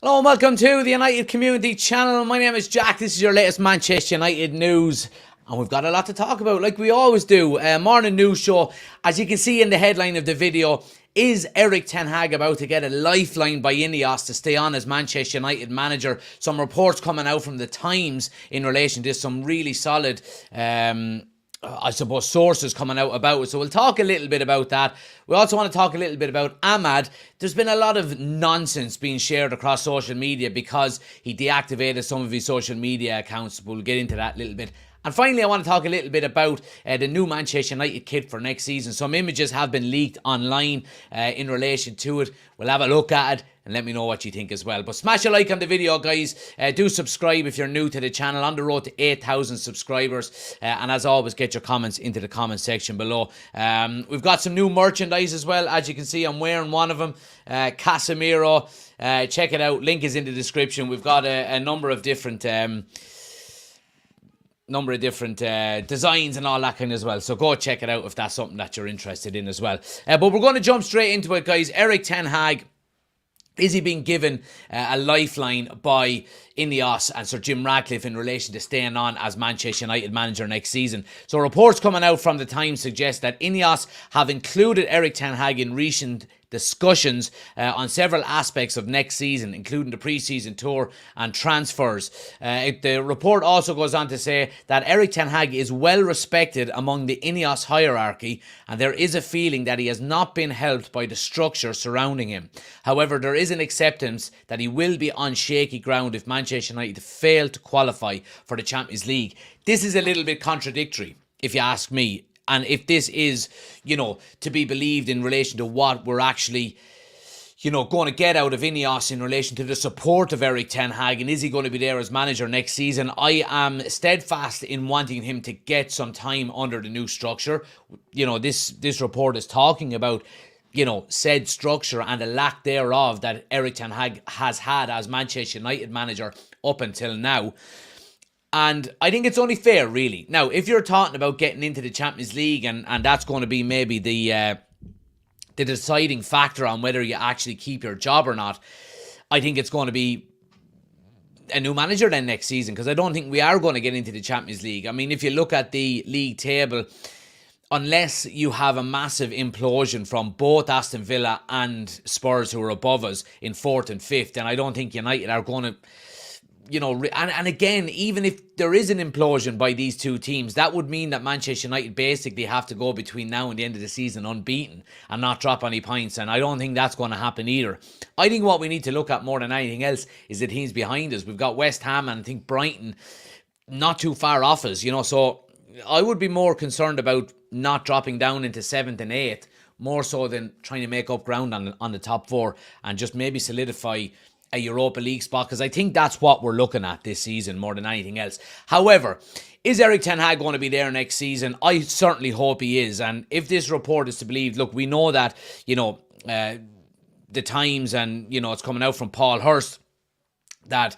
Hello and welcome to the United Community Channel. My name is Jack. This is your latest Manchester United news. And we've got a lot to talk about, like we always do. Morning news show. As you can see in the headline of the video, is Erik ten Hag about to get a lifeline by Ineos to stay on as Manchester United manager? Some reports coming out from the Times in relation to some really solid sources coming out about it. So we'll talk a little bit about that. We also want to talk a little bit about Ahmad. There's been a lot of nonsense being shared across social media because he deactivated some of his social media accounts. We'll get into that a little bit. And finally, I want to talk a little bit about the new Manchester United kit for next season. Some images have been leaked online in relation to it. We'll have a look at it and let me know what you think as well. But smash a like on the video, guys. Do subscribe if you're new to the channel. On the road to 8,000 subscribers. And as always, get your comments into the comment section below. We've got some new merchandise as well. As you can see, I'm wearing one of them. Casemiro. Check it out. Link is in the description. We've got a number of different designs and all that kind as well. So go check it out if that's something that you're interested in as well. But we're going to jump straight into it, guys. Erik ten Hag. Is he being given a lifeline by Ineos and Sir Jim Ratcliffe in relation to staying on as Manchester United manager next season? So reports coming out from the Times suggest that Ineos have included Erik ten Hag in recent discussions on several aspects of next season, including the pre-season tour and transfers. The report also goes on to say that Erik ten Hag is well respected among the Ineos hierarchy, and there is a feeling that he has not been helped by the structure surrounding him. However, there is an acceptance that he will be on shaky ground if Manchester United fail to qualify for the Champions League. This is a little bit contradictory, if you ask me. And if this is, to be believed in relation to what we're actually, going to get out of Ineos in relation to the support of Erik ten Hag, and is he going to be there as manager next season? I am steadfast in wanting him to get some time under the new structure. This report is talking about, said structure and the lack thereof that Erik ten Hag has had as Manchester United manager up until now. And I think it's only fair, really. Now, if you're talking about getting into the Champions League and that's going to be maybe the deciding factor on whether you actually keep your job or not, I think it's going to be a new manager then next season, because I don't think we are going to get into the Champions League. I mean, if you look at the league table, unless you have a massive implosion from both Aston Villa and Spurs, who are above us in 4th and 5th, then I don't think United are going to... and again, even if there is an implosion by these two teams, that would mean that Manchester United basically have to go between now and the end of the season unbeaten and not drop any points, and I don't think that's going to happen either. I think what we need to look at more than anything else is the teams behind us. We've got West Ham and I think Brighton not too far off us, so I would be more concerned about not dropping down into 7th and 8th, more so than trying to make up ground on the top 4 and just maybe solidify a Europa League spot, because I think that's what we're looking at this season more than anything else. However, is Erik ten Hag going to be there next season? I certainly hope he is. And if this report is to believe, look, we know that, the Times and, it's coming out from Paul Hurst that,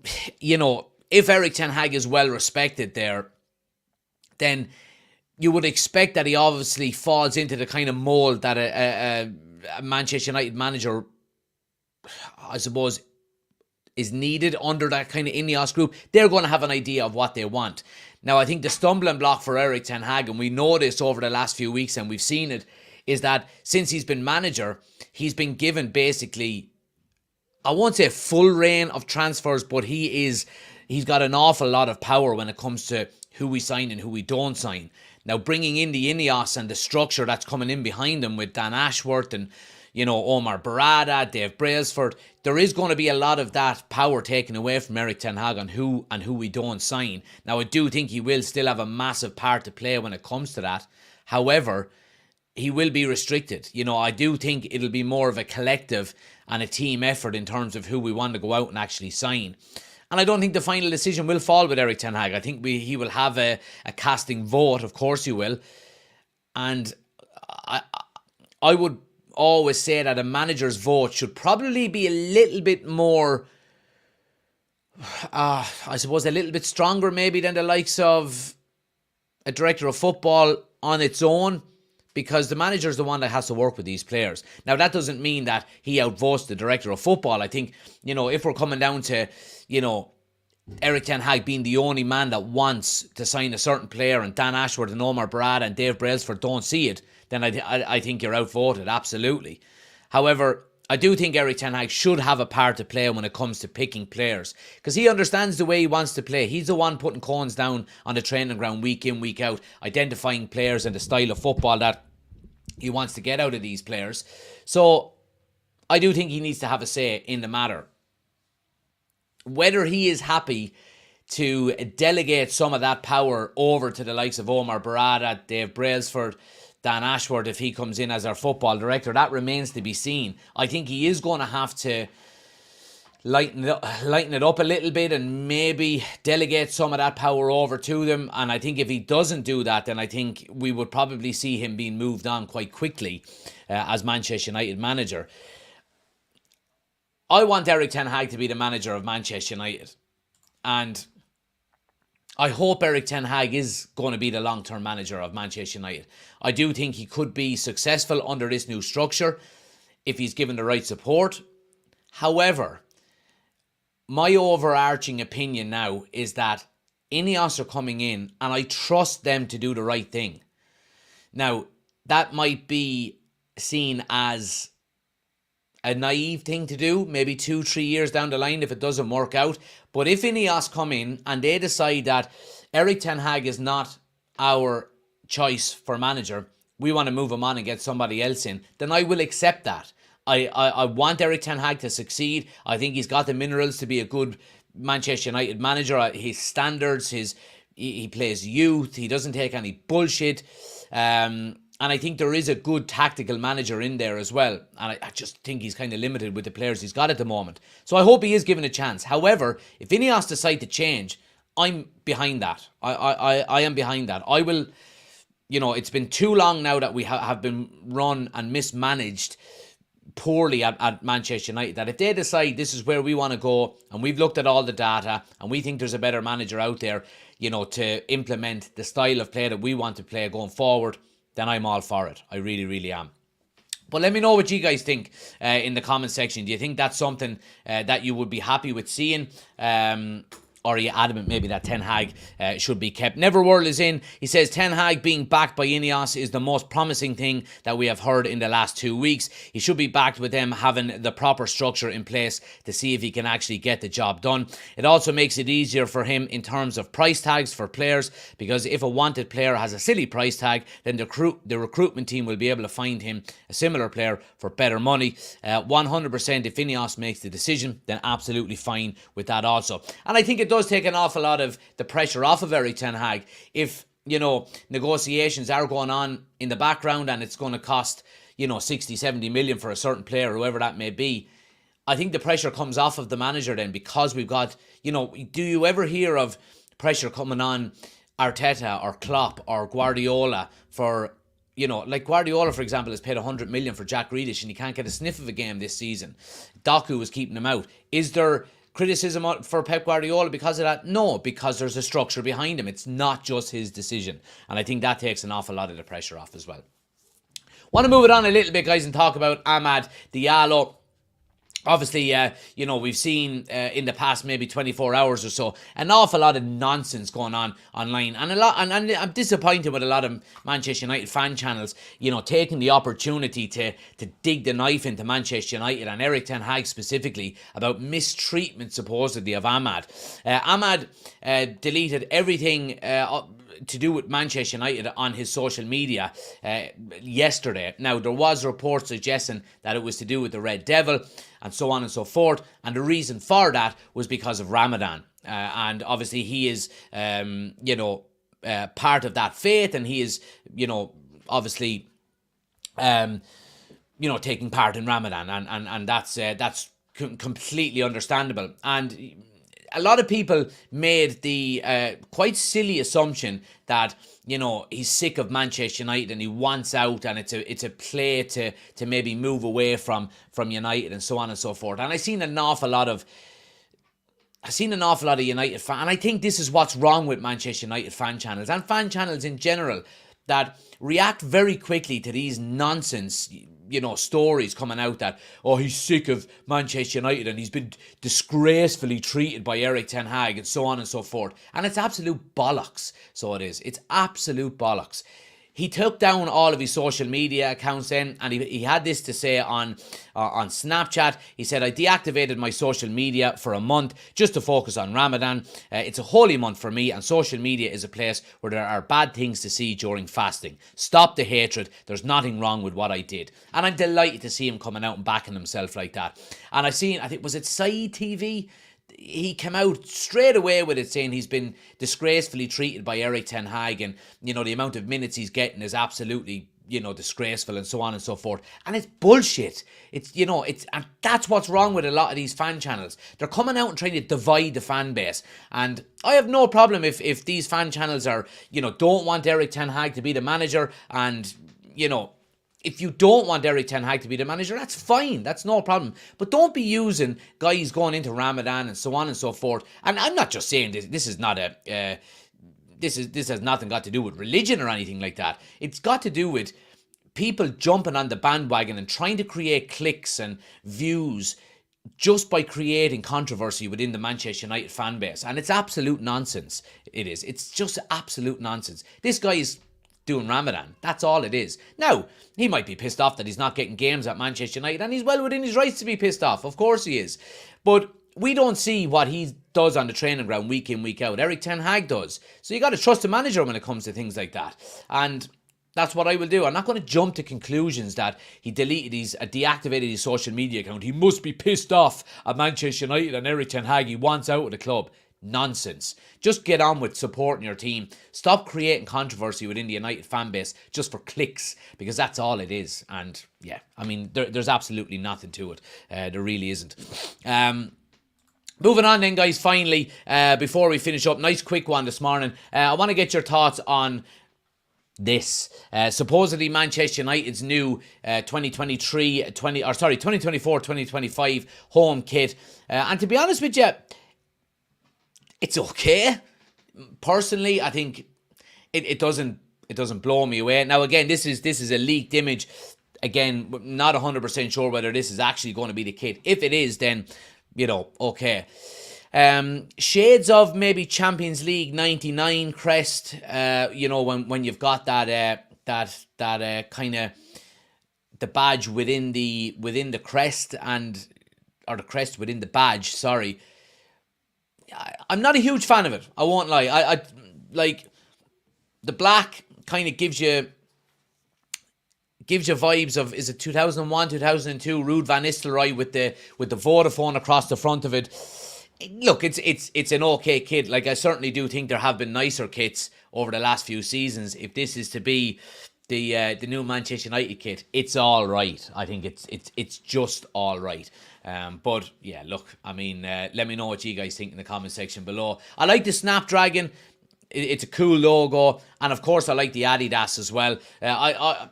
if Erik ten Hag is well respected there, then you would expect that he obviously falls into the kind of mold that a Manchester United manager, I suppose, is needed under that kind of Ineos group. They're going to have an idea of what they want. Now, I think the stumbling block for Erik ten Hag, and we know this over the last few weeks and we've seen it, is that since he's been manager, he's been given basically, I won't say full reign of transfers, but he's got an awful lot of power when it comes to who we sign and who we don't sign. Now, bringing in the Ineos and the structure that's coming in behind them with Dan Ashworth and Omar Barada, Dave Brailsford, there is going to be a lot of that power taken away from Erik ten Hag on who we don't sign. Now, I do think he will still have a massive part to play when it comes to that. However, he will be restricted. I do think it'll be more of a collective and a team effort in terms of who we want to go out and actually sign. And I don't think the final decision will fall with Erik ten Hag. I think he will have a casting vote. Of course he will. And I would always say that a manager's vote should probably be a little bit more, I suppose, a little bit stronger maybe than the likes of a director of football on its own. because the manager is the one that has to work with these players. Now, that doesn't mean that he outvotes the director of football. I think, if we're coming down to, Erik ten Hag being the only man that wants to sign a certain player, and Dan Ashworth and Omar Barada and Dave Brailsford don't see it, then I think you're outvoted, absolutely. However, I do think Erik ten Hag should have a part to play when it comes to picking players, because he understands the way he wants to play. He's the one putting cones down on the training ground week in, week out, identifying players and the style of football that he wants to get out of these players. So I do think he needs to have a say in the matter. Whether he is happy to delegate some of that power over to the likes of Omar Barada, Dave Brailsford, Dan Ashworth, if he comes in as our football director, that remains to be seen. I think he is going to have to lighten it up a little bit and maybe delegate some of that power over to them. And I think if he doesn't do that, then I think we would probably see him being moved on quite quickly as Manchester United manager. I want Erik ten Hag to be the manager of Manchester United. And I hope Erik ten Hag is going to be the long-term manager of Manchester United. I do think he could be successful under this new structure if he's given the right support. However, my overarching opinion now is that Ineos are coming in and I trust them to do the right thing. Now, that might be seen as a naive thing to do, maybe 2-3 years down the line if it doesn't work out. But if Ineos come in and they decide that Erik ten Hag is not our choice for manager, we want to move him on and get somebody else in, then I will accept that. I want Erik ten Hag to succeed. I think he's got the minerals to be a good Manchester United manager. His standards, he plays youth, he doesn't take any bullshit. And I think there is a good tactical manager in there as well. And I just think he's kind of limited with the players he's got at the moment. So I hope he is given a chance. However, if Ineos decide to change, I'm behind that. I am behind that. I will, it's been too long now that we have been run and mismanaged poorly at Manchester United, that if they decide this is where we want to go and we've looked at all the data and we think there's a better manager out there, to implement the style of play that we want to play going forward, then I'm all for it. I really, really am. But let me know what you guys think in the comment section. Do you think that's something that you would be happy with seeing? Or are you adamant maybe that Ten Hag should be kept? Neverworld is in. He says Ten Hag being backed by Ineos is the most promising thing that we have heard in the last 2 weeks. He should be backed with them having the proper structure in place to see if he can actually get the job done. It also makes it easier for him in terms of price tags for players, because if a wanted player has a silly price tag, then the recruitment team will be able to find him a similar player for better money. 100% if Ineos makes the decision, then absolutely fine with that also. And I think it does take an awful lot of the pressure off of Erik ten Hag if, negotiations are going on in the background and it's going to cost, 60, 70 million for a certain player, whoever that may be. I think the pressure comes off of the manager then, because we've got, do you ever hear of pressure coming on Arteta or Klopp or Guardiola for, like Guardiola, for example, has paid 100 million for Jack Grealish and he can't get a sniff of a game this season. Doku was keeping him out. Is there criticism for Pep Guardiola because of that? No, because there's a structure behind him. It's not just his decision. And I think that takes an awful lot of the pressure off as well. Want to move it on a little bit, guys, and talk about Amad Diallo. Obviously, we've seen in the past maybe 24 hours or so an awful lot of nonsense going on online, and I'm disappointed with a lot of Manchester United fan channels, taking the opportunity to dig the knife into Manchester United and Erik ten Hag specifically about mistreatment supposedly of Amad. Amad deleted everything to do with Manchester United on his social media yesterday. Now, there was reports suggesting that it was to do with the Red Devil and so on and so forth, and the reason for that was because of Ramadan, and obviously he is part of that faith, and he is obviously taking part in Ramadan, and that's completely understandable. And a lot of people made the quite silly assumption that he's sick of Manchester United and he wants out, and it's a play to maybe move away from United and so on and so forth. And I've seen an awful lot of United fans, and I think this is what's wrong with Manchester United fan channels and fan channels in general. that react very quickly to these nonsense, stories coming out that, oh, he's sick of Manchester United and he's been disgracefully treated by Erik ten Hag and so on and so forth. And it's absolute bollocks. So it is. It's absolute bollocks. He took down all of his social media accounts then, and he had this to say on Snapchat. He said, I deactivated my social media for a month just to focus on Ramadan. It's a holy month for me, and social media is a place where there are bad things to see during fasting. Stop the hatred. There's nothing wrong with what I did. And I'm delighted to see him coming out and backing himself like that. And I think, was it Saeed TV? He came out straight away with it saying he's been disgracefully treated by Erik ten Hag, and the amount of minutes he's getting is absolutely disgraceful and so on and so forth. And it's bullshit. And that's what's wrong with a lot of these fan channels. They're coming out and trying to divide the fan base. And I have no problem if these fan channels are, don't want Erik ten Hag to be the manager, and if you don't want Erik ten Hag to be the manager, that's fine. That's no problem. But don't be using guys going into Ramadan and so on and so forth. And I'm not just saying this. This is not this has nothing got to do with religion or anything like that. It's got to do with people jumping on the bandwagon and trying to create clicks and views just by creating controversy within the Manchester United fan base. And it's absolute nonsense. It is. It's just absolute nonsense. This guy is doing Ramadan. That's all it is. Now, he might be pissed off that he's not getting games at Manchester United, and he's well within his rights to be pissed off. Of course he is. But we don't see what he does on the training ground week in, week out. Erik ten Hag does. So you got to trust the manager when it comes to things like that. And that's what I will do. I'm not going to jump to conclusions that he deactivated his social media account. He must be pissed off at Manchester United and Erik ten Hag. He wants out of the club. Nonsense. Just get on with supporting your team. Stop creating controversy within the United fan base just for clicks, because that's all it is. And yeah, I mean, there's absolutely nothing to it. There really isn't. Moving on then, guys, finally, before we finish up, nice quick one this morning. I want to get your thoughts on this. Supposedly Manchester United's new 2024-2025 home kit. And to be honest with you, it's okay. Personally, I think it doesn't blow me away. Now, again, this is a leaked image. Again, not 100% sure whether this is actually going to be the kit. If it is, then okay. Shades of maybe Champions League '99 crest. When you've got that kind of the badge within the crest or the crest within the badge. Sorry. I'm not a huge fan of it. I won't lie. I like the black kind of gives you vibes of, is it 2001, 2002 Ruud van Nistelrooy with the Vodafone across the front of it. Look, it's an okay kit. Like, I certainly do think there have been nicer kits over the last few seasons. If this is to be the new Manchester United kit, it's all right. I think it's just all right. But yeah, look, I mean, let me know what you guys think in the comment section below. I like the Snapdragon. It's a cool logo, and of course, I like the Adidas as well. I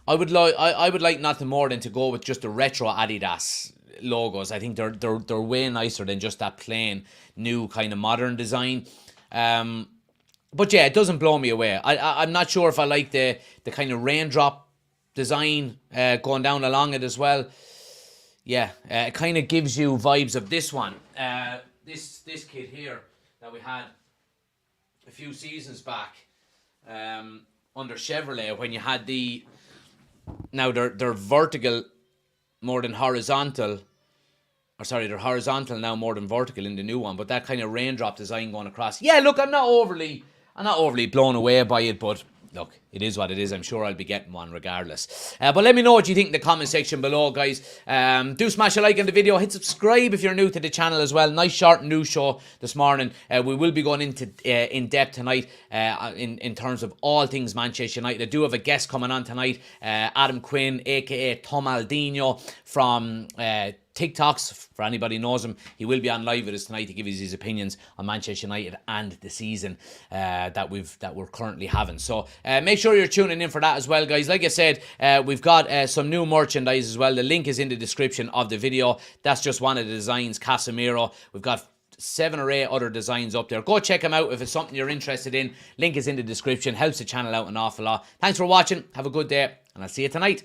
would like nothing more than to go with just the retro Adidas logos. I think they're way nicer than just that plain new kind of modern design. But yeah, it doesn't blow me away. I'm not sure if I like the kind of raindrop design going down along it as well. Yeah, it kind of gives you vibes of this one. This kit here that we had a few seasons back under Chevrolet, when you had now they're vertical more than horizontal. Or sorry, they're horizontal now more than vertical in the new one. But that kind of raindrop design going across. Yeah, look, I'm not overly blown away by it, but look, it is what it is. I'm sure I'll be getting one regardless. But let me know what you think in the comment section below, guys. Do smash a like on the video. Hit subscribe if you're new to the channel as well. Nice short news show this morning. We will be going into in depth tonight in terms of all things Manchester United. I do have a guest coming on tonight, Adam Quinn, aka Tom Aldino from TikToks, for anybody who knows him. He will be on live with us tonight to give us his opinions on Manchester United and the season that we're currently having. So make sure you're tuning in for that as well, guys. Like I said, we've got some new merchandise as well. The link is in the description of the video. That's just one of the designs, Casemiro. We've got 7 or 8 other designs up there. Go check them out if it's something you're interested in. Link is in the description. Helps the channel out an awful lot. Thanks for watching. Have a good day, and I'll see you tonight.